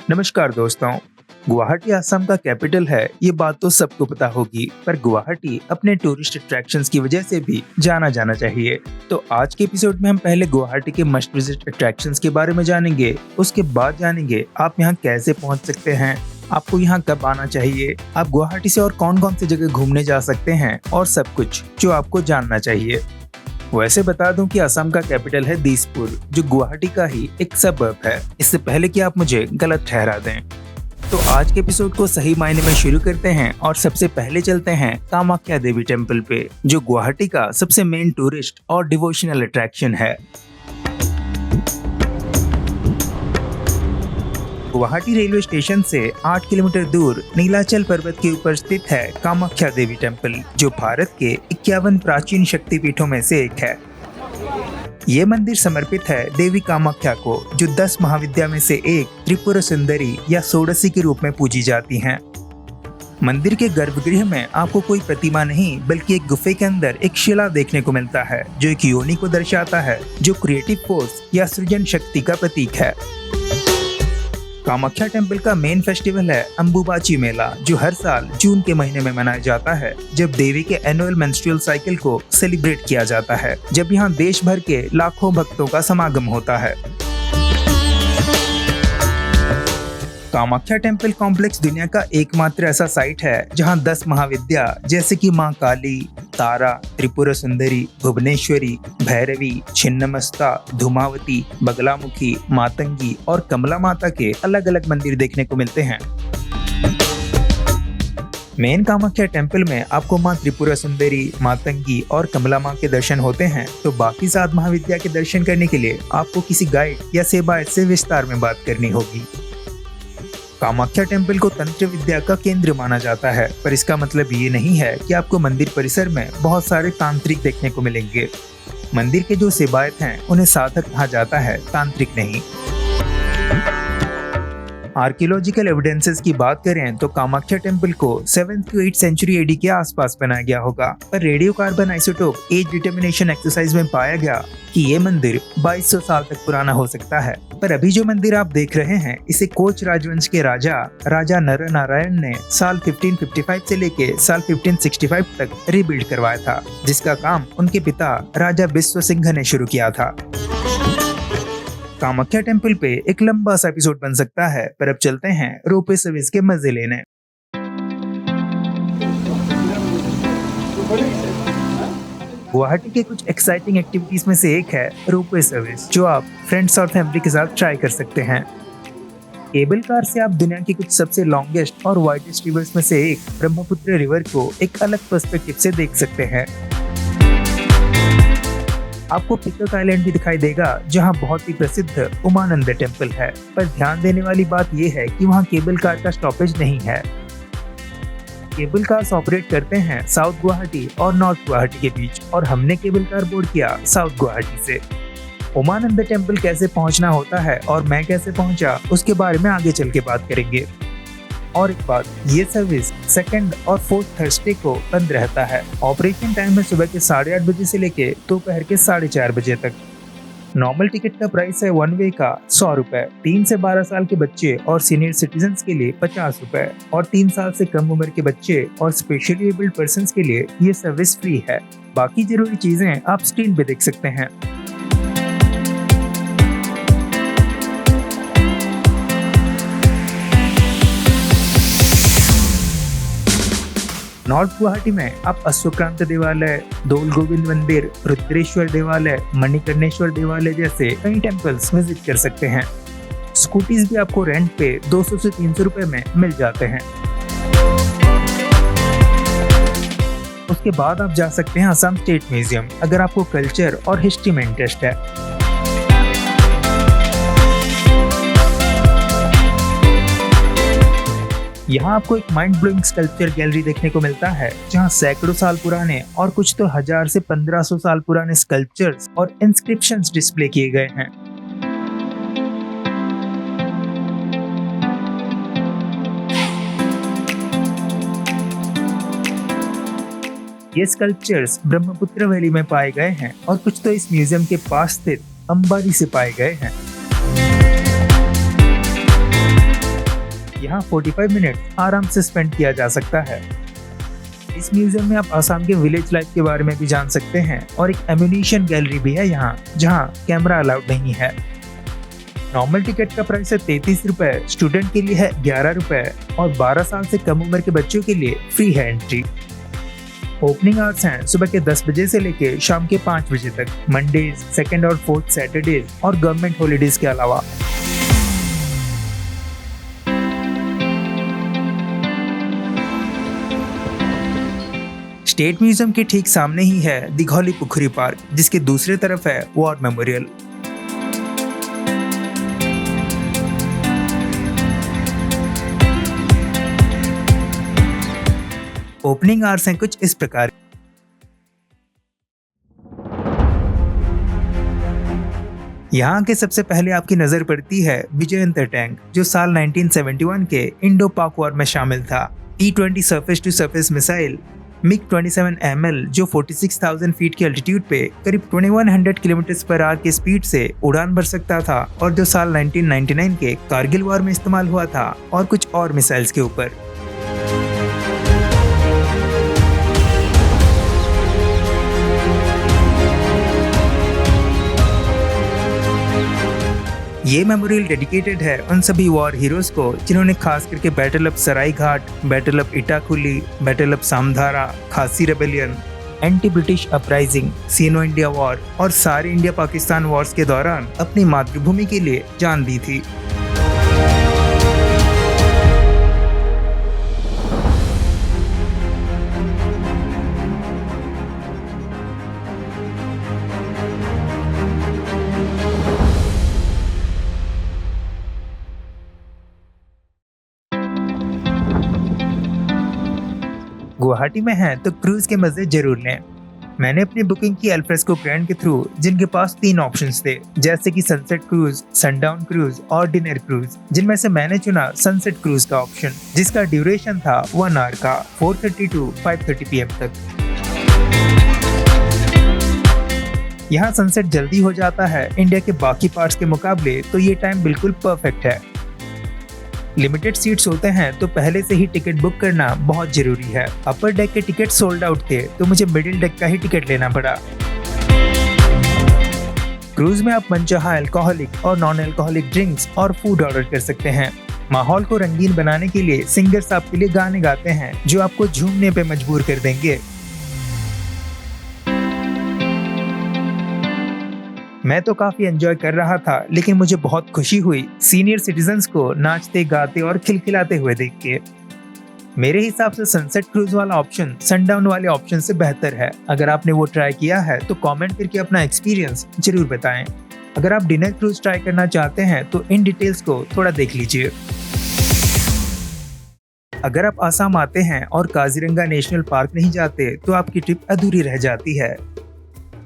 नमस्कार दोस्तों। गुवाहाटी असम का कैपिटल है, ये बात तो सबको पता होगी, पर गुवाहाटी अपने टूरिस्ट अट्रैक्शंस की वजह से भी जाना जाना चाहिए। तो आज के एपिसोड में हम पहले गुवाहाटी के मस्ट विजिट अट्रैक्शंस के बारे में जानेंगे, उसके बाद जानेंगे आप यहाँ कैसे पहुँच सकते हैं, आपको यहाँ कब आना चाहिए, आप गुवाहाटी से और कौन कौन सी जगह घूमने जा सकते हैं और सब कुछ जो आपको जानना चाहिए। वैसे बता दूं कि असम का कैपिटल है दिसपुर, जो गुवाहाटी का ही एक सबअर्ब है। इससे पहले कि आप मुझे गलत ठहरा दें, तो आज के एपिसोड को सही मायने में शुरू करते हैं और सबसे पहले चलते हैं कामाख्या देवी टेम्पल पे, जो गुवाहाटी का सबसे मेन टूरिस्ट और डिवोशनल अट्रैक्शन है। गुवाहाटी रेलवे स्टेशन से 8 किलोमीटर दूर नीलाचल पर्वत के ऊपर स्थित है कामाख्या देवी टेम्पल, जो भारत के 51 प्राचीन शक्तिपीठों में से एक है। ये मंदिर समर्पित है देवी कामाख्या को, जो 10 महाविद्या में से एक त्रिपुरा सुंदरी या षोडशी के रूप में पूजी जाती हैं। मंदिर के गर्भगृह में आपको कोई प्रतिमा नहीं, बल्कि एक गुफे के अंदर एक शिला देखने को मिलता है, जो एक योनि को दर्शाता है, जो क्रिएटिव फोर्स या सृजन शक्ति का प्रतीक है। कामाख्या टेम्पल का मेन फेस्टिवल है अम्बुबाची मेला, जो हर साल जून के महीने में मनाया जाता है, जब देवी के एनुअल मेंस्ट्रुअल साइकिल को सेलिब्रेट किया जाता है, जब यहाँ देश भर के लाखों भक्तों का समागम होता है। कामाख्या टेम्पल कॉम्प्लेक्स दुनिया का एकमात्र ऐसा साइट है जहां 10 महाविद्या जैसे कि मां काली, तारा, त्रिपुरा सुंदरी, भुवनेश्वरी, भैरवी, छिन्नमस्ता, धूमावती, बगलामुखी, मातंगी और कमला माता के अलग अलग मंदिर देखने को मिलते हैं। मेन कामाख्या टेम्पल में आपको मां त्रिपुरा सुंदरी, मातंगी और कमला मां के दर्शन होते हैं, तो बाकी 7 महाविद्या के दर्शन करने के लिए आपको किसी गाइड या सेवायत से विस्तार में बात करनी होगी। कामाख्या टेम्पल को तंत्र विद्या का केंद्र माना जाता है, पर इसका मतलब ये नहीं है कि आपको मंदिर परिसर में बहुत सारे तांत्रिक देखने को मिलेंगे। मंदिर के जो सेवायत हैं उन्हें साधक कहा जाता है, तांत्रिक नहीं। आर्कियोलॉजिकल एविडेंसेस की बात करें तो कामाख्या टेम्पल को 7th to 8th century AD के आसपास बनाया गया होगा, पर radio carbon isotope age determination exercise में पाया गया कि ये मंदिर 2200 साल तक पुराना हो सकता है। पर अभी जो मंदिर आप देख रहे हैं, इसे कोच राजवंश के राजा नर नारायण ने साल 1555 से लेके साल 1565 तक रीबिल्ड करवाया था, जिसका काम उनके पिता राजा बिस्व सिंह ने शुरू किया था। कामाख्या टेम्पल पे एक लंबा सा एपिसोड बन सकता है, पर अब चलते हैं रोपवे सर्विस के मजे लेने। गुवाहाटी के कुछ एक्साइटिंग एक्टिविटीज में से एक है रोपवे सर्विस, जो आप फ्रेंड्स और फैमिली के साथ ट्राई कर सकते हैं। केबल कार से आप दुनिया की कुछ सबसे लॉन्गेस्ट और वाइडेस्ट रिवर्स में से एक ब्रह्मपुत्र रिवर को एक अलग पर्सपेक्टिव से देख सकते हैं। आपको पिकॉक आइलैंड भी दिखाई देगा, जहां बहुत ही प्रसिद्ध उमानंद टेम्पल है, पर ध्यान देने वाली बात यह है कि वहां केबल कार का स्टॉपेज नहीं है। केबल कार्स ऑपरेट करते हैं साउथ गुवाहाटी और नॉर्थ गुवाहाटी के बीच, और हमने केबल कार बोर्ड किया साउथ गुवाहाटी से। उमानंद टेम्पल कैसे पहुंचना होता है और मैं कैसे पहुंचा, उसके बारे में आगे चल के बात करेंगे। और एक बात, ये सर्विस 2nd और 4th थर्सडे को बंद रहता है। ऑपरेशन टाइम है सुबह के 8:30 बजे से लेके दोपहर के 4:30 बजे तक। नॉर्मल टिकट का प्राइस है 1 वे का 100 रुपए, 3 से 12 साल के बच्चे और सीनियर सिटीजन के लिए 50 रुपए, और 3 साल से कम उम्र के बच्चे और स्पेशली एबल्ड पर्सन के लिए ये सर्विस फ्री है। बाकी जरूरी चीजें आप स्क्रीन पे देख सकते हैं। नॉर्थ गुवाहाटी में आप अश्वक्रांत देवालय, दौल गोविंद मंदिर, रुद्रेश्वर देवालय, मणिकर्णेश्वर देवालय जैसे कई टेम्पल्स विजिट कर सकते हैं। स्कूटीज भी आपको रेंट पे 200 से 300 रुपए में मिल जाते हैं। उसके बाद आप जा सकते हैं असम स्टेट म्यूजियम, अगर आपको कल्चर और हिस्ट्री में इंटरेस्ट है। यहाँ आपको एक माइंड ब्लोइंग स्कल्पचर गैलरी देखने को मिलता है, जहाँ सैकड़ों साल पुराने और कुछ तो 1000 से 1500 साल पुराने स्कल्पचर्स और इंस्क्रिप्शंस डिस्प्ले किए गए हैं। ये स्कल्पचर्स ब्रह्मपुत्र वैली में पाए गए हैं और कुछ तो इस म्यूजियम के पास स्थित अंबारी से पाए गए हैं। यहाँ 45 मिनट आराम से स्पेंड किया जा सकता है। इस म्यूजियम में आप आसाम के विलेज लाइफ के बारे में भी जान सकते हैं और एक एम्यूनिशन गैलरी भी है यहाँ, जहाँ कैमरा अलाउड नहीं है। नॉर्मल टिकट का प्राइस है 33 रुपए, स्टूडेंट के लिए है 11 रुपए और 12 साल से कम उम्र के बच्चों के लिए फ्री है एंट्री। ओपनिंग आवर्स हैं सुबह के 10 बजे से लेके शाम के 5 बजे तक, मंडेज, सेकंड और फोर्थ सैटरडेज और गवर्नमेंट हॉलीडेज के अलावा। स्टेट म्यूजियम के ठीक सामने ही है दिघौली पुखुरी पार्क, जिसके दूसरी तरफ है वॉर मेमोरियल। ओपनिंग आवर्स हैं कुछ इस प्रकार। यहाँ के सबसे पहले आपकी नजर पड़ती है विजयंतर टैंक, जो साल 1971 के इंडो पाक वॉर में शामिल था। E-20 surface to surface missile MiG-27 ML, जो 46,000 फीट की अल्टीट्यूड पे करीब 2100 किलोमीटर पर आवर की स्पीड से उड़ान भर सकता था और जो साल 1999 के कारगिल वॉर में इस्तेमाल हुआ था और कुछ और मिसाइल्स के ऊपर। ये मेमोरियल डेडिकेटेड है उन सभी वॉर हीरोज को जिन्होंने खास करके battle of Saraighat, battle of Itakhuli, battle of Samdhara, Khasi rebellion, anti British uprising, Sino India war और सारे इंडिया पाकिस्तान वॉर्स के दौरान अपनी मातृभूमि के लिए जान दी थी। गुवाहाटी में हैं तो क्रूज के मजे जरूर लें। मैंने अपनी बुकिंग की अल्फ्रेस्को ब्रांड के थ्रू, जिनके पास 3 ऑप्शंस थे, जैसे कि सनसेट क्रूज, सनडाउन क्रूज और डिनर क्रूज, जिनमें से मैंने चुना सनसेट क्रूज का ऑप्शन, जिसका ड्यूरेशन था 1 आवर का, 4:30 to 5:30 PM तक। यहाँ सनसेट जल्दी हो जाता है इंडिया के बाकी पार्ट्स के मुकाबले, तो ये टाइम बिल्कुल परफेक्ट है। लिमिटेड सीट्स होते हैं तो पहले से ही टिकट बुक करना बहुत जरूरी है। अपर डेक के टिकट सोल्ड आउट थे तो मुझे मिडिल डेक का ही टिकट लेना पड़ा। क्रूज में आप मनचाहा अल्कोहलिक और नॉन अल्कोहलिक ड्रिंक्स और फूड ऑर्डर कर सकते हैं। माहौल को रंगीन बनाने के लिए सिंगर्स आपके लिए गाने गाते हैं जो आपको झूमने पे मजबूर कर देंगे। मैं तो काफी एंजॉय कर रहा था, लेकिन मुझे बहुत खुशी हुई सीनियर सिटीजन्स को नाचते, गाते और खिलखिलाते हुए देख के। मेरे हिसाब से सनसेट क्रूज वाला ऑप्शन सनडाउन वाले ऑप्शन से बेहतर है। अगर आपने वो ट्राई किया है तो कमेंट करके अपना एक्सपीरियंस जरूर बताएं। अगर आप डिनर क्रूज ट्राई करना चाहते हैं तो इन डिटेल्स को थोड़ा देख लीजिए। अगर आप आसाम आते हैं और काजीरंगा नेशनल पार्क नहीं जाते तो आपकी ट्रिप अधूरी रह जाती है।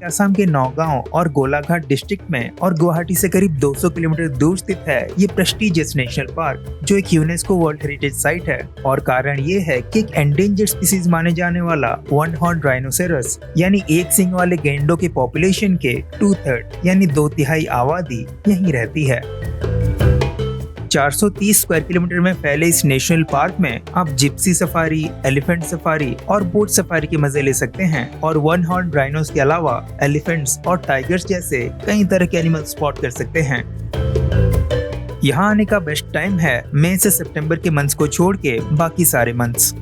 असम के नौगांव और गोलाघाट डिस्ट्रिक्ट में और गुवाहाटी से करीब 200 किलोमीटर दूर स्थित है ये प्रेस्टिजियस नेशनल पार्क, जो एक यूनेस्को वर्ल्ड हेरिटेज साइट है। और कारण ये है कि एक एंडेंजर्ड स्पीसीज माने जाने वाला 1 हॉर्न राइनोसेरस यानी एक सींग वाले गेंडों की पॉपुलेशन के 2/3 यानी 2/3 आबादी यहीं रहती है। 430 स्क्वायर किलोमीटर में फैले इस नेशनल पार्क में आप जिप्सी सफारी, एलिफेंट सफारी और बोट सफारी के मजे ले सकते हैं और 1 हॉर्न राइनोस के अलावा एलिफेंट्स और टाइगर्स जैसे कई तरह के एनिमल स्पॉट कर सकते हैं। यहाँ आने का बेस्ट टाइम है मई से सितंबर के मंथ्स को छोड़ के बाकी सारे months.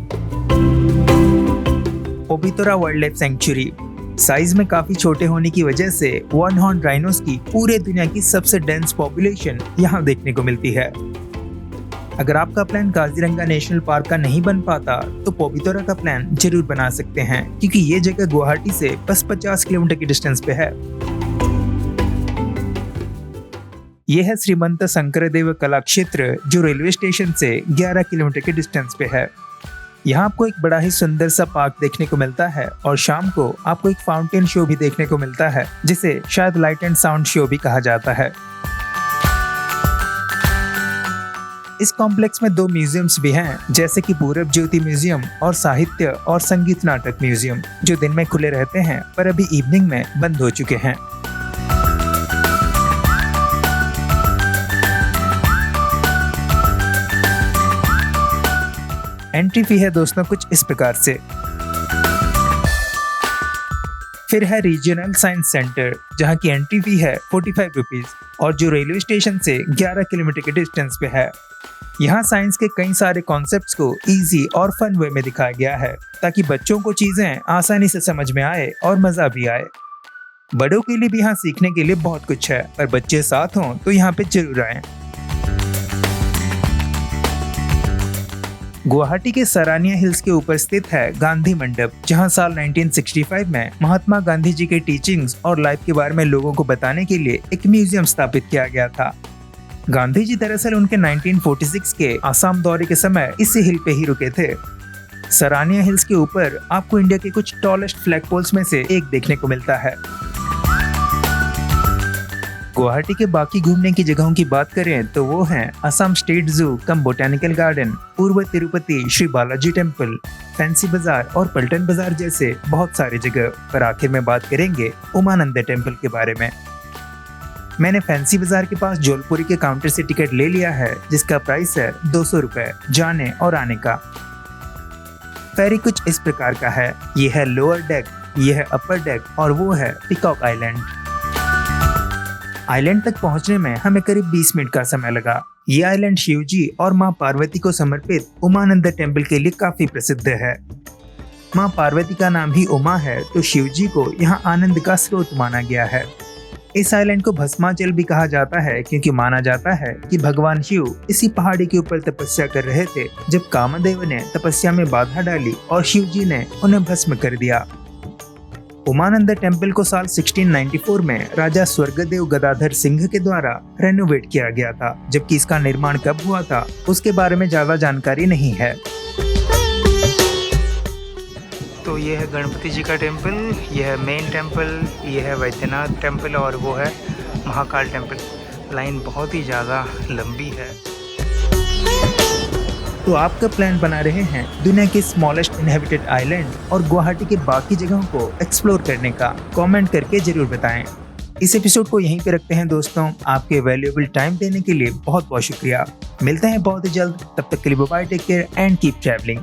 Pobitora wild life sanctuary size में काफी छोटे होने की वजह से 1 हॉर्न राइनोस की पूरे दुनिया की सबसे डेंस पॉपुलेशन यहाँ देखने को मिलती है। अगर आपका प्लान काजीरंगा नेशनल पार्क का नहीं बन पाता तो पोबितोरा का प्लान जरूर बना सकते हैं, क्योंकि ये जगह गुवाहाटी से बस 50 किलोमीटर की डिस्टेंस पे है। ये है श्रीमंत शंकरदेव कला क्षेत्र, जो रेलवे स्टेशन से 11 किलोमीटर के डिस्टेंस पे है। यहाँ आपको एक बड़ा ही सुंदर सा पार्क देखने को मिलता है और शाम को आपको एक फाउंटेन शो भी देखने को मिलता है, जिसे शायद लाइट एंड साउंड शो भी कहा जाता है। इस कॉम्प्लेक्स में 2 म्यूजियम्स भी हैं, जैसे कि पूरब ज्योति म्यूजियम और साहित्य और संगीत नाटक म्यूजियम, जो दिन में खुले रहते हैं पर अभी इवनिंग में बंद हो चुके हैं। एंट्री फी है दोस्तों कुछ इस प्रकार से। फिर है रीजनल साइंस सेंटर, जहाँ की एंट्री फी है 45 रुपीज और जो रेलवे स्टेशन से 11 किलोमीटर के डिस्टेंस पे है। यहाँ साइंस के कई सारे कॉन्सेप्ट्स को इजी और फन वे में दिखाया गया है ताकि बच्चों को चीजें आसानी से समझ में आए और मजा भी आए। बड़ों के लिए भी यहाँ सीखने के लिए बहुत कुछ है, पर बच्चे साथ हों तो यहाँ पे जरूर आएं। गुवाहाटी के सरानिया हिल्स के ऊपर स्थित है गांधी मंडप, जहां साल 1965 में महात्मा गांधी जी के टीचिंग्स और लाइफ के बारे में लोगों को बताने के लिए एक म्यूजियम स्थापित किया गया था। गांधी जी दरअसल उनके 1946 के आसाम दौरे के समय इसी हिल पे ही रुके थे। सरानिया हिल्स के ऊपर आपको इंडिया के कुछ टॉलेस्ट फ्लैग पोल्स में से एक देखने को मिलता है। गुवाहाटी के बाकी घूमने की जगहों की बात करें तो वो हैं असम स्टेट जू कम बोटेनिकल गार्डन, पूर्व तिरुपति श्री बालाजी टेम्पल, फैंसी बाजार और पल्टन बाजार जैसे बहुत सारी जगह। पर आखिर में बात करेंगे उमानंद टेम्पल के बारे में। मैंने फैंसी बाजार के पास जोलपुरी के काउंटर से टिकट ले लिया है, जिसका प्राइस है 200 रुपए जाने और आने का। फेरी कुछ इस प्रकार का है, ये है लोअर डेक, ये है अपर डेक और वो है पिकॉक आइलैंड। आइलैंड तक पहुंचने में हमें करीब 20 मिनट का समय लगा। ये आइलैंड शिवजी और मां पार्वती को समर्पित उमानंद टेम्पल के लिए काफी प्रसिद्ध है। मां पार्वती का नाम ही उमा है, तो शिवजी को यहाँ आनंद का स्रोत माना गया है। इस आइलैंड को भस्माचल भी कहा जाता है, क्योंकि माना जाता है कि भगवान शिव इसी पहाड़ी के ऊपर तपस्या कर रहे थे जब कामदेव ने तपस्या में बाधा डाली और शिवजी ने उन्हें भस्म कर दिया। उमानंद टेम्पल को साल 1694 में राजा स्वर्गदेव गदाधर सिंह के द्वारा रेनोवेट किया गया था, जबकि इसका निर्माण कब हुआ था उसके बारे में ज्यादा जानकारी नहीं है। तो ये है गणपति जी का टेम्पल, ये है मेन टेम्पल, ये है वैद्यनाथ टेम्पल और वो है महाकाल टेम्पल। लाइन बहुत ही ज़्यादा लंबी है। तो आपका प्लान बना रहे हैं दुनिया के स्मॉलेस्ट इनहेबिटेड आइलैंड और गुवाहाटी के बाकी जगहों को एक्सप्लोर करने का, कमेंट करके जरूर बताएं। इस एपिसोड को यहीं पे रखते हैं दोस्तों। आपके वैल्यूएबल टाइम देने के लिए बहुत बहुत शुक्रिया। मिलते हैं बहुत ही जल्द, तब तक के लिए bye, take care and keep travelling.